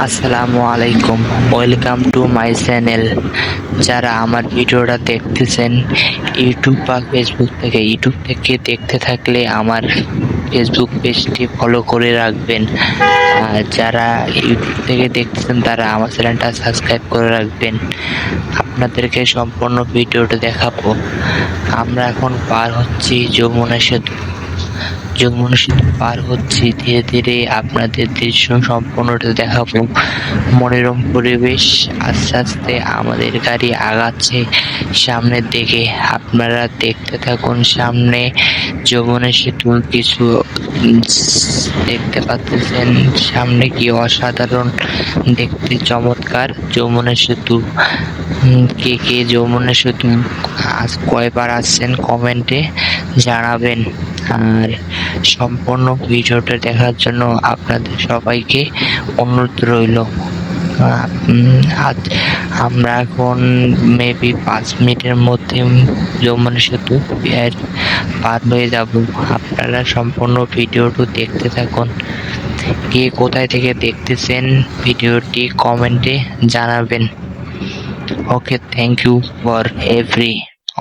আসসালামু আলাইকুম, welcome to my channel. যারা আমার ভিডিওটা দেখতেছেন ইউটিউব বা ফেসবুক থেকে, ইউটিউব থেকে দেখতে থাকলে আমার ফেসবুক পেজটি ফলো করে রাখবেন। আর যারা ইউটিউব থেকে দেখতেছেন তারা আমার চ্যানেলটা সাবস্ক্রাইব করে রাখবেন। আপনাদেরকে সম্পূর্ণ ভিডিওটা দেখাবো। আমরা এখন পার হচ্ছি যমুনা সেতু পার হচ্ছি ধীরে ধীরে। আপনাদের দৃশ্য সম্পূর্ণটা দেখাবো। মনোরম পরিবেশ, আস্তে আস্তে আমাদের গাড়ি আগাচ্ছে সামনের দিকে। আপনারা দেখতে থাকুন। সামনে যমুনা সেতুর কিছু দেখতে পাচ্ছেন। সামনে কি অসাধারণ দেখতে, চমৎকার যমুনা সেতু। কে কে যমুনা সেতু কয়বার আসছেন কমেন্টে জানাবেন। আর সম্পূর্ণ ভিডিওটা দেখার জন্য আপনাদের সবাইকে অনুরোধ রইল। আমরা এখন মেবি 5 মিনিটের মধ্যে যমুনা সেতু পার হয়ে যাব। আপনারা সম্পূর্ণ ভিডিওটি দেখতে থাকুন। কে কোথায় থেকে দেখতেছেন ভিডিওটি কমেন্টে জানাবেন। ওকে, থ্যাংক ইউ ফর এভরি